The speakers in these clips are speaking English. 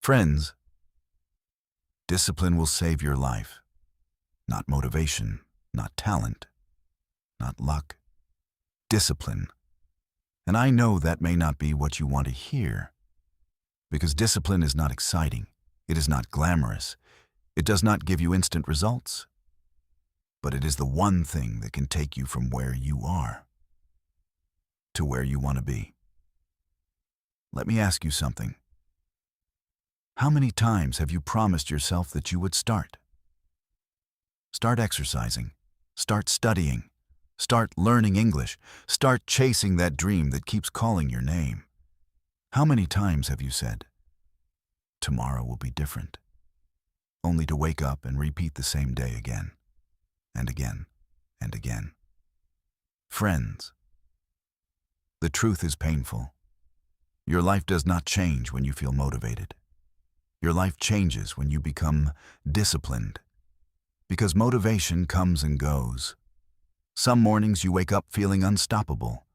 Friends, discipline will save your life. Not motivation, not talent, not luck. Discipline. And I know that may not be what you want to hear, because discipline is not exciting. It is not glamorous. It does not give you instant results. But it is the one thing that can take you from where you are to where you want to be. Let me ask you something. How many times have you promised yourself that you would start? Start exercising. Start studying. Start learning English. Start chasing that dream that keeps calling your name. How many times have you said, "Tomorrow will be different," only to wake up and repeat the same day again, and again, and again? Friends, the truth is painful. Your life does not change when you feel motivated. Your life changes when you become disciplined. Because motivation comes and goes. Some mornings you wake up feeling unstoppable.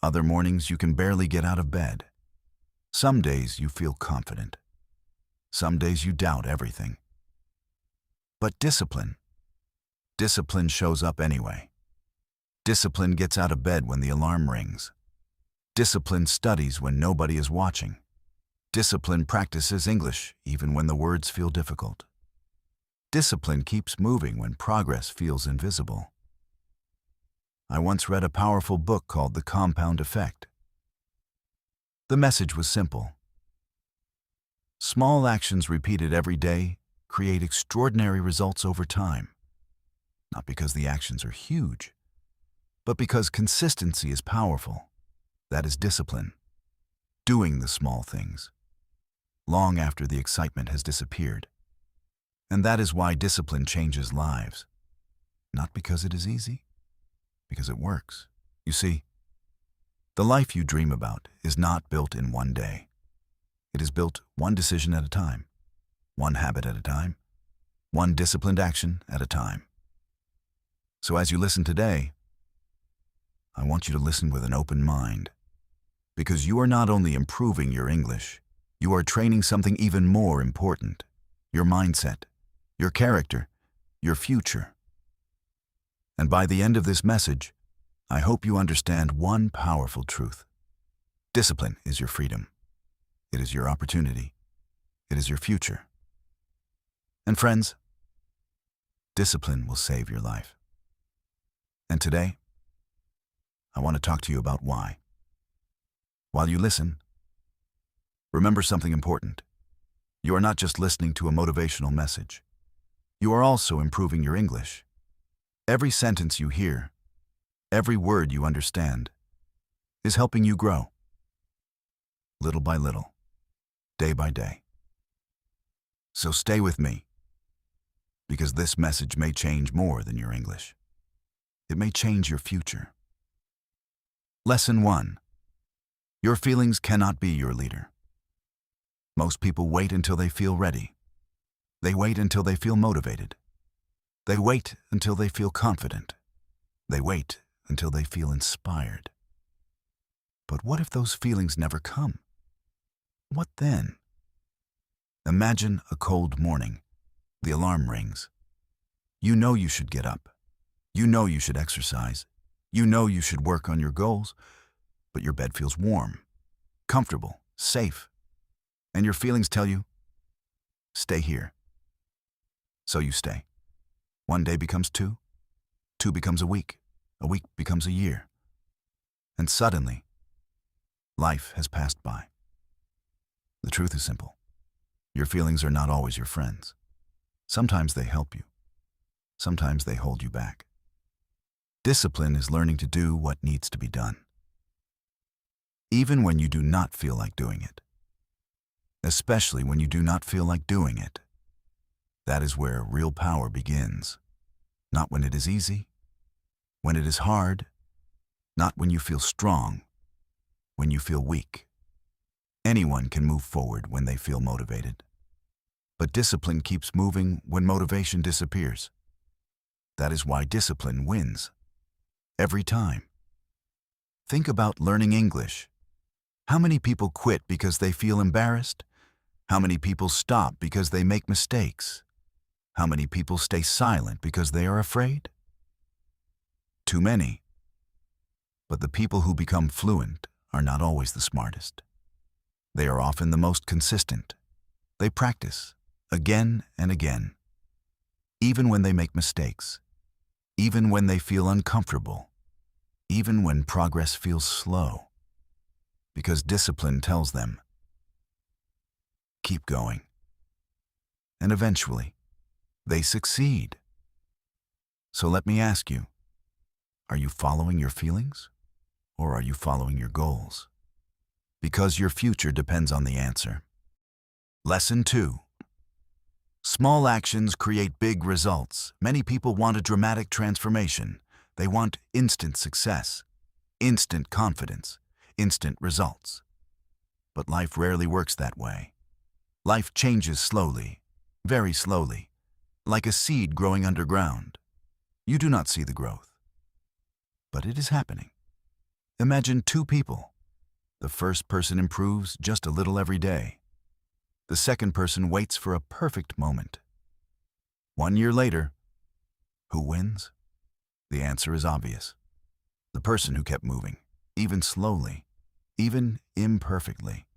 Other mornings you can barely get out of bed. Some days you feel confident. Some days you doubt everything. But discipline shows up anyway. Discipline gets out of bed when the alarm rings. Discipline studies when nobody is watching. Discipline practices English even when the words feel difficult. Discipline keeps moving when progress feels invisible. I once read a powerful book called The Compound Effect. The message was simple. Small actions repeated every day create extraordinary results over time. Not because the actions are huge, but because consistency is powerful. That is discipline. Doing the small things, long after the excitement has disappeared. And that is why discipline changes lives. Not because it is easy, because it works. You see, the life you dream about is not built in one day. It is built one decision at a time, one habit at a time, one disciplined action at a time. So as you listen today, I want you to listen with an open mind, because you are not only improving your English, you are training something even more important: your mindset, your character, your future. And by the end of this message, I hope you understand one powerful truth. Discipline is your freedom. It is your opportunity. It is your future. And friends, discipline will save your life. And today, I want to talk to you about why. While you listen, remember something important. You are not just listening to a motivational message. You are also improving your English. Every sentence you hear, every word you understand, is helping you grow. Little by little, day by day. So stay with me, because this message may change more than your English. It may change your future. Lesson 1. Your feelings cannot be your leader. Most people wait until they feel ready. They wait until they feel motivated. They wait until they feel confident. They wait until they feel inspired. But what if those feelings never come? What then? Imagine a cold morning. The alarm rings. You know you should get up. You know you should exercise. You know you should work on your goals, but your bed feels warm, comfortable, safe, and your feelings tell you, stay here. So you stay. One day becomes two becomes a week becomes a year, and suddenly, life has passed by. The truth is simple. Your feelings are not always your friends. Sometimes they help you. Sometimes they hold you back. Discipline is learning to do what needs to be done, even when you do not feel like doing it. Especially when you do not feel like doing it. That is where real power begins. Not when it is easy, when it is hard, not when you feel strong, when you feel weak. Anyone can move forward when they feel motivated. But discipline keeps moving when motivation disappears. That is why discipline wins. Every time. Think about learning English. How many people quit because they feel embarrassed? How many people stop because they make mistakes? How many people stay silent because they are afraid? Too many. But the people who become fluent are not always the smartest. They are often the most consistent. They practice again and again, even when they make mistakes, even when they feel uncomfortable, even when progress feels slow, because discipline tells them, keep going. And eventually, they succeed. So let me ask you, are you following your feelings, or are you following your goals? Because your future depends on the answer. Lesson 2. Small actions create big results. Many people want a dramatic transformation. They want instant success, instant confidence, instant results. But life rarely works that way. Life changes slowly, very slowly, like a seed growing underground. You do not see the growth, but it is happening. Imagine two people. The first person improves just a little every day. The second person waits for a perfect moment. 1 year later, who wins? The answer is obvious. The person who kept moving, even slowly, even imperfectly.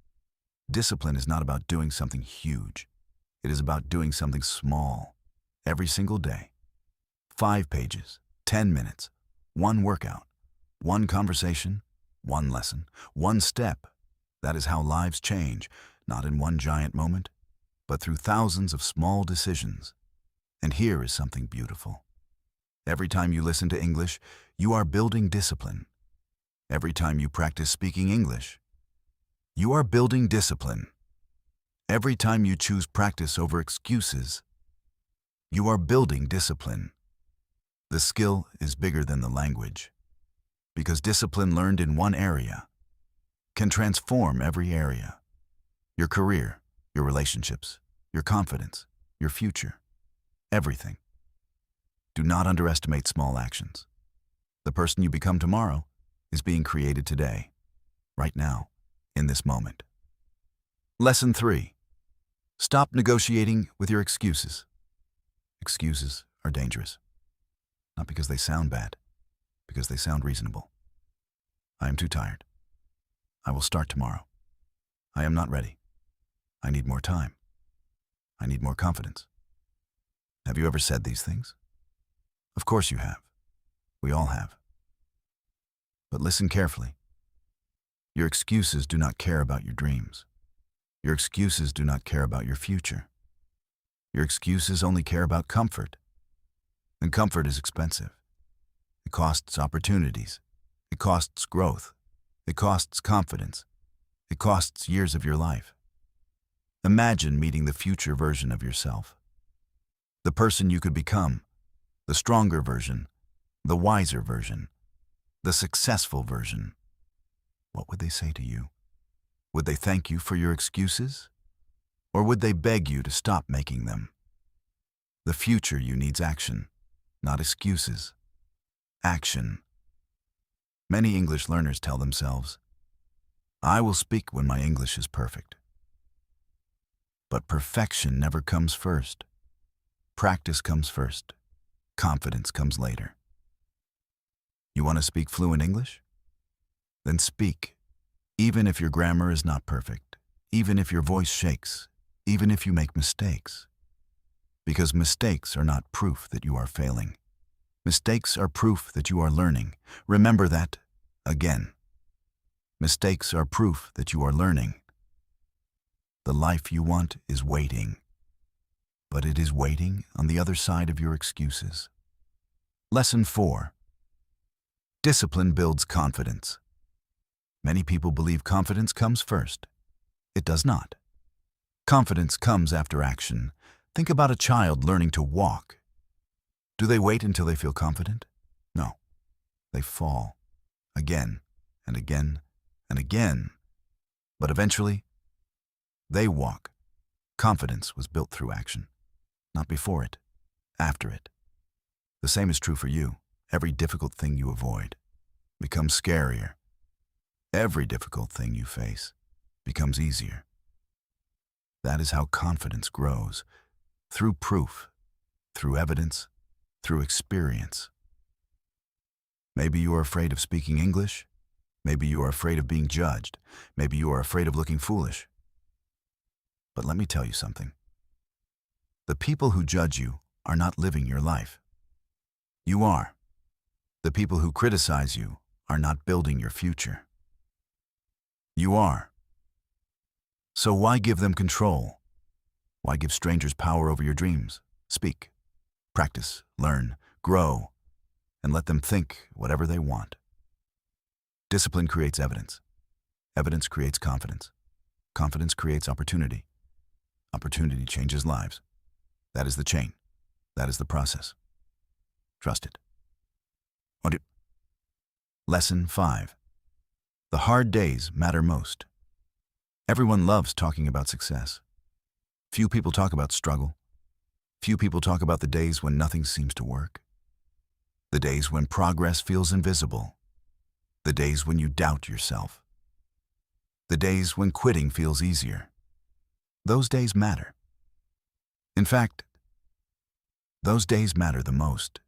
Discipline is not about doing something huge. It is about doing something small, every single day. 5 pages, 10 minutes, 1 workout, 1 conversation, 1 lesson, 1 step. That is how lives change, not in one giant moment, but through thousands of small decisions. And here is something beautiful. Every time you listen to English, you are building discipline. Every time you practice speaking English, you are building discipline. Every time you choose practice over excuses, you are building discipline. The skill is bigger than the language, because discipline learned in one area can transform every area. Your career, your relationships, your confidence, your future, everything. Do not underestimate small actions. The person you become tomorrow is being created today, right now, in this moment. Lesson 3. Stop negotiating with your excuses. Excuses are dangerous. Not because they sound bad, because they sound reasonable. I am too tired. I will start tomorrow. I am not ready. I need more time. I need more confidence. Have you ever said these things? Of course you have. We all have. But listen carefully. Your excuses do not care about your dreams. Your excuses do not care about your future. Your excuses only care about comfort. And comfort is expensive. It costs opportunities. It costs growth. It costs confidence. It costs years of your life. Imagine meeting the future version of yourself. The person you could become, the stronger version, the wiser version, the successful version. What would they say to you? Would they thank you for your excuses? Or would they beg you to stop making them? The future you needs action, not excuses. Action. Many English learners tell themselves, I will speak when my English is perfect. But perfection never comes first. Practice comes first. Confidence comes later. You want to speak fluent English? Then speak, even if your grammar is not perfect, even if your voice shakes, even if you make mistakes. Because mistakes are not proof that you are failing. Mistakes are proof that you are learning. Remember that, again. Mistakes are proof that you are learning. The life you want is waiting, but it is waiting on the other side of your excuses. Lesson 4. Discipline builds confidence. Many people believe confidence comes first. It does not. Confidence comes after action. Think about a child learning to walk. Do they wait until they feel confident? No. They fall. Again and again and again. But eventually, they walk. Confidence was built through action. Not before it, after it. The same is true for you. Every difficult thing you avoid becomes scarier. Every difficult thing you face becomes easier. That is how confidence grows. Through proof, through evidence, through experience. Maybe you are afraid of speaking English. Maybe you are afraid of being judged. Maybe you are afraid of looking foolish. But let me tell you something. The people who judge you are not living your life. You are. The people who criticize you are not building your future. You are. So why give them control? Why give strangers power over your dreams? Speak, practice, learn, grow, and let them think whatever they want. Discipline creates evidence. Evidence creates confidence. Confidence creates opportunity. Opportunity changes lives. That is the chain. That is the process. Trust it. Lesson 5. The hard days matter most. Everyone loves talking about success. Few people talk about struggle. Few people talk about the days when nothing seems to work. The days when progress feels invisible. The days when you doubt yourself. The days when quitting feels easier. Those days matter. In fact, those days matter the most.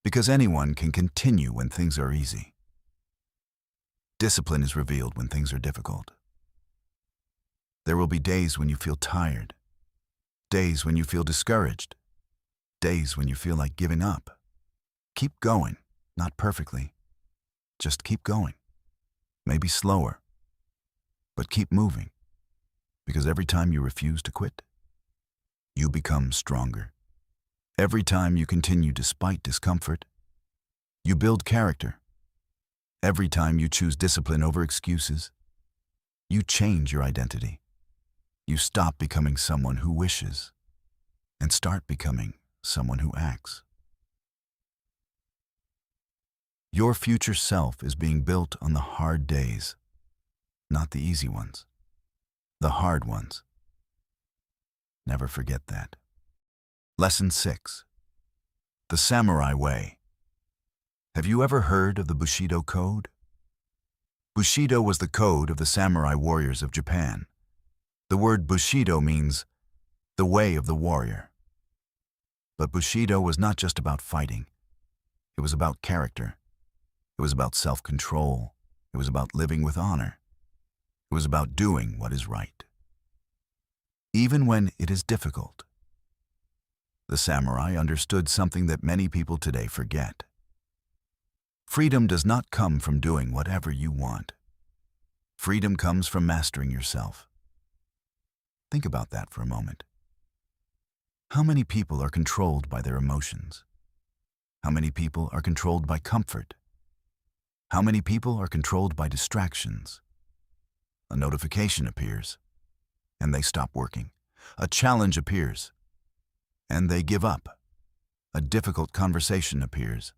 Because anyone can continue when things are easy. Discipline is revealed when things are difficult. There will be days when you feel tired, days when you feel discouraged, days when you feel like giving up. Keep going, not perfectly. Just keep going. Maybe slower, but keep moving. Because every time you refuse to quit, you become stronger. Every time you continue despite discomfort, you build character. Every time you choose discipline over excuses, you change your identity. You stop becoming someone who wishes and start becoming someone who acts. Your future self is being built on the hard days, not the easy ones, the hard ones. Never forget that. Lesson 6. The Samurai Way. Have you ever heard of the Bushido Code? Bushido was the code of the samurai warriors of Japan. The word Bushido means the way of the warrior. But Bushido was not just about fighting. It was about character. It was about self-control. It was about living with honor. It was about doing what is right. Even when it is difficult. The samurai understood something that many people today forget. Freedom does not come from doing whatever you want. Freedom comes from mastering yourself. Think about that for a moment. How many people are controlled by their emotions? How many people are controlled by comfort? How many people are controlled by distractions? A notification appears, and they stop working. A challenge appears, and they give up. A difficult conversation appears,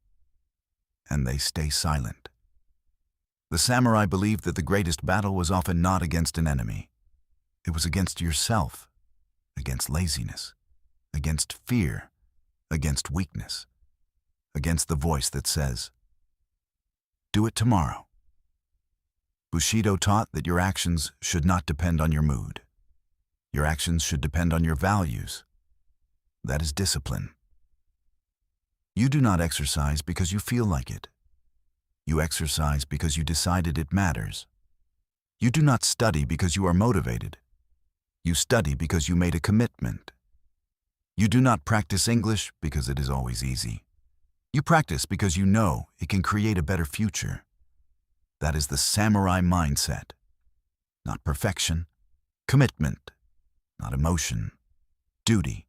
and they stay silent. The samurai believed that the greatest battle was often not against an enemy. It was against yourself, against laziness, against fear, against weakness, against the voice that says, "Do it tomorrow." Bushido taught that your actions should not depend on your mood. Your actions should depend on your values. That is discipline. You do not exercise because you feel like it. You exercise because you decided it matters. You do not study because you are motivated. You study because you made a commitment. You do not practice English because it is always easy. You practice because you know it can create a better future. That is the samurai mindset. Not perfection, commitment, not emotion, duty,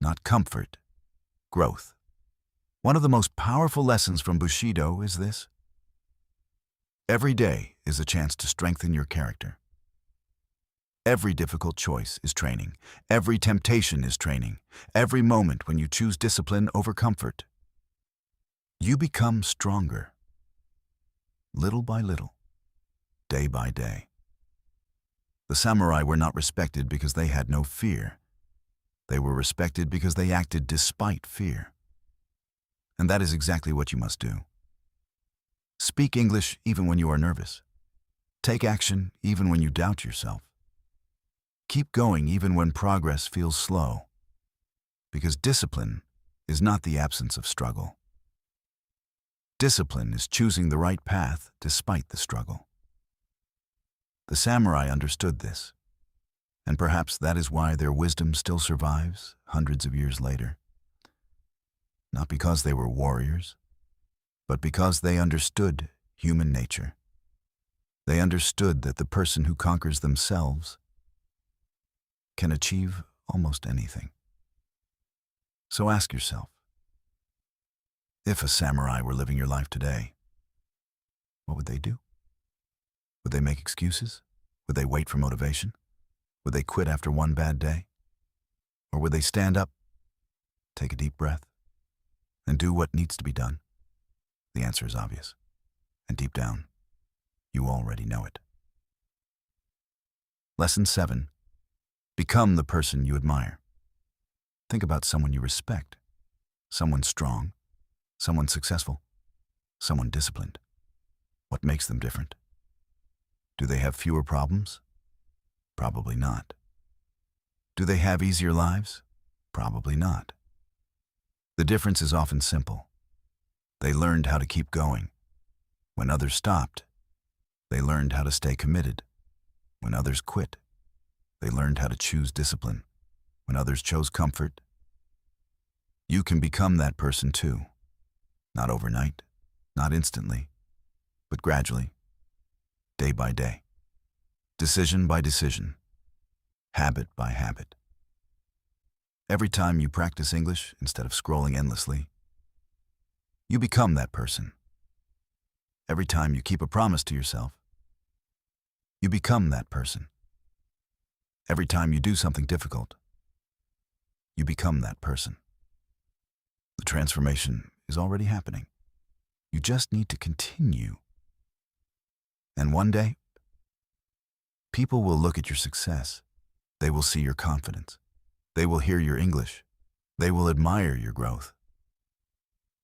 not comfort, growth. One of the most powerful lessons from Bushido is this. Every day is a chance to strengthen your character. Every difficult choice is training. Every temptation is training. Every moment when you choose discipline over comfort, you become stronger. Little by little, day by day. The samurai were not respected because they had no fear. They were respected because they acted despite fear. And that is exactly what you must do. Speak English even when you are nervous. Take action even when you doubt yourself. Keep going even when progress feels slow, because discipline is not the absence of struggle. Discipline is choosing the right path despite the struggle. The samurai understood this, and perhaps that is why their wisdom still survives hundreds of years later. Not because they were warriors, but because they understood human nature. They understood that the person who conquers themselves can achieve almost anything. So ask yourself, if a samurai were living your life today, what would they do? Would they make excuses? Would they wait for motivation? Would they quit after one bad day? Or would they stand up, take a deep breath, and do what needs to be done? The answer is obvious, and deep down, you already know it. Lesson 7. Become the person you admire. Think about someone you respect, someone strong, someone successful, someone disciplined. What makes them different? Do they have fewer problems? Probably not. Do they have easier lives? Probably not. The difference is often simple. They learned how to keep going. When others stopped, they learned how to stay committed. When others quit, they learned how to choose discipline. When others chose comfort, you can become that person too. Not overnight, not instantly, but gradually, day by day, decision by decision, habit by habit. Every time you practice English instead of scrolling endlessly, you become that person. Every time you keep a promise to yourself, you become that person. Every time you do something difficult, you become that person. The transformation is already happening. You just need to continue. And one day, people will look at your success. They will see your confidence. They will hear your English. They will admire your growth.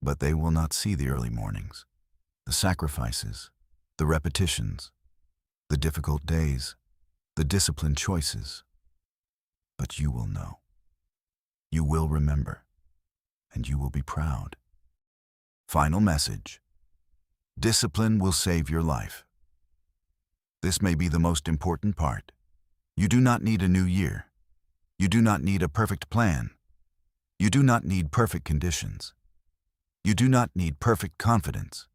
But they will not see the early mornings, the sacrifices, the repetitions, the difficult days, the disciplined choices. But you will know. You will remember. And you will be proud. Final message. Discipline will save your life. This may be the most important part. You do not need a new year. You do not need a perfect plan. You do not need perfect conditions. You do not need perfect confidence.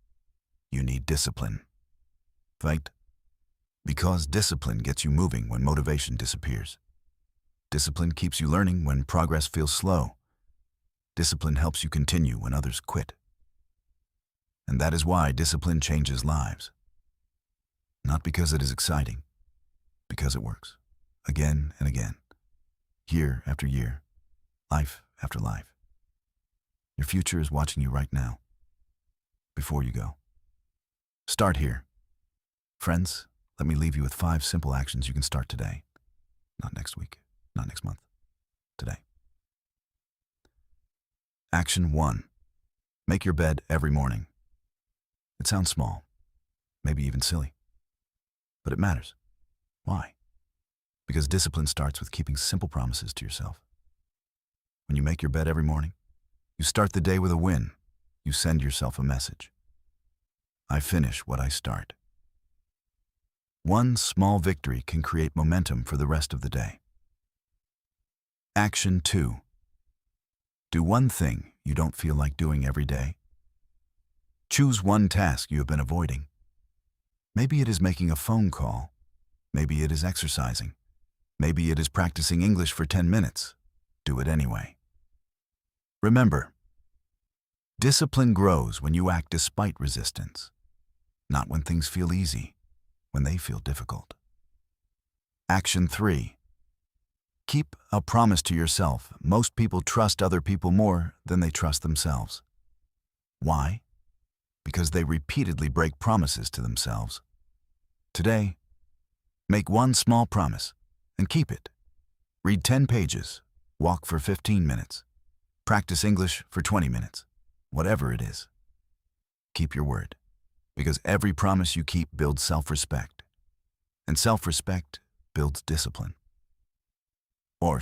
You need discipline. Right? Because discipline gets you moving when motivation disappears. Discipline keeps you learning when progress feels slow. Discipline helps you continue when others quit. And that is why discipline changes lives. Not because it is exciting, because it works. Again and again. Year after year. Life after life. Your future is watching you right now. Before you go. Start here. Friends, let me leave you with 5 simple actions you can start today. Not next week, not next month. Today. Action 1. Make your bed every morning. It sounds small, maybe even silly, but it matters. Why? Because discipline starts with keeping simple promises to yourself. When you make your bed every morning, you start the day with a win. You send yourself a message. I finish what I start. One small victory can create momentum for the rest of the day. Action 2. Do one thing you don't feel like doing every day. Choose one task you have been avoiding. Maybe it is making a phone call. Maybe it is exercising. Maybe it is practicing English for 10 minutes. Do it anyway. Remember, discipline grows when you act despite resistance, not when things feel easy, when they feel difficult. Action 3. Keep a promise to yourself. Most people trust other people more than they trust themselves. Why? Because they repeatedly break promises to themselves. Today, make one small promise and keep it. Read 10 pages, walk for 15 minutes, practice English for 20 minutes, whatever it is. Keep your word, because every promise you keep builds self-respect, and self-respect builds discipline. Or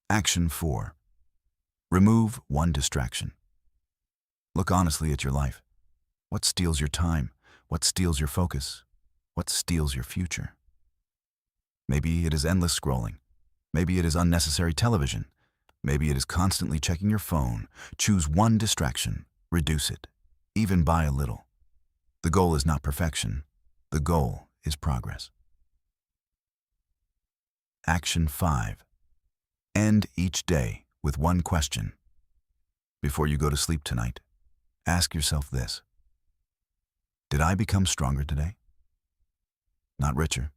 Action 4. Remove one distraction. Look honestly at your life. What steals your time? What steals your focus? What steals your future? Maybe it is endless scrolling. Maybe it is unnecessary television. Maybe it is constantly checking your phone. Choose one distraction. Reduce it, even by a little. The goal is not perfection. The goal is progress. Action 5. End each day with one question. Before you go to sleep tonight, ask yourself this: did I become stronger today? Not richer,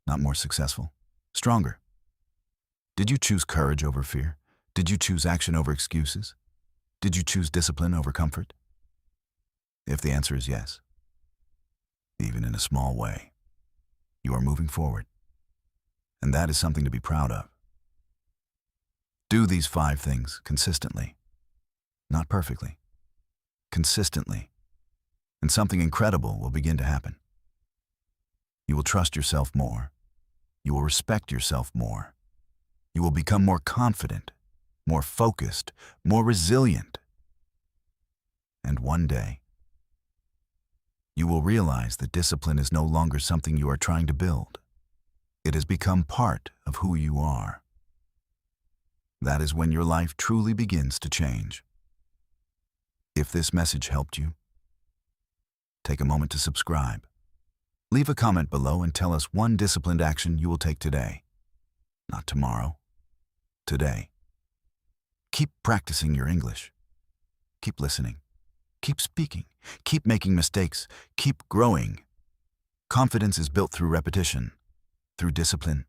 not more successful, stronger. Did you choose courage over fear? Did you choose action over excuses? Did you choose discipline over comfort? If the answer is yes, even in a small way, you are moving forward. And that is something to be proud of. Do these 5 things consistently, not perfectly, consistently, and something incredible will begin to happen. You will trust yourself more. You will respect yourself more. You will become more confident, more focused, more resilient. And one day, you will realize that discipline is no longer something you are trying to build. It has become part of who you are. That is when your life truly begins to change. If this message helped you, take a moment to subscribe. Leave a comment below and tell us one disciplined action you will take today. Not tomorrow, today. Keep practicing your English. Keep listening. Keep speaking. Keep making mistakes. Keep growing. Confidence is built through repetition, through discipline.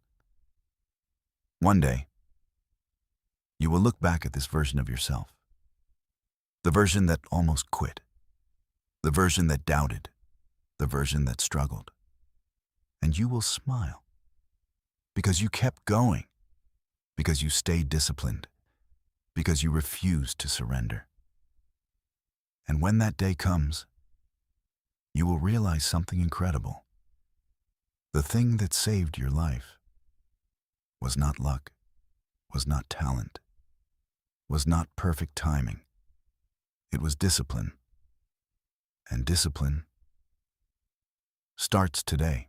One day, you will look back at this version of yourself. The version that almost quit. The version that doubted. The version that struggled. And you will smile. Because you kept going. Because you stayed disciplined. Because you refused to surrender. And when that day comes, you will realize something incredible. The thing that saved your life was not luck, was not talent, was not perfect timing. It was discipline. And discipline starts today.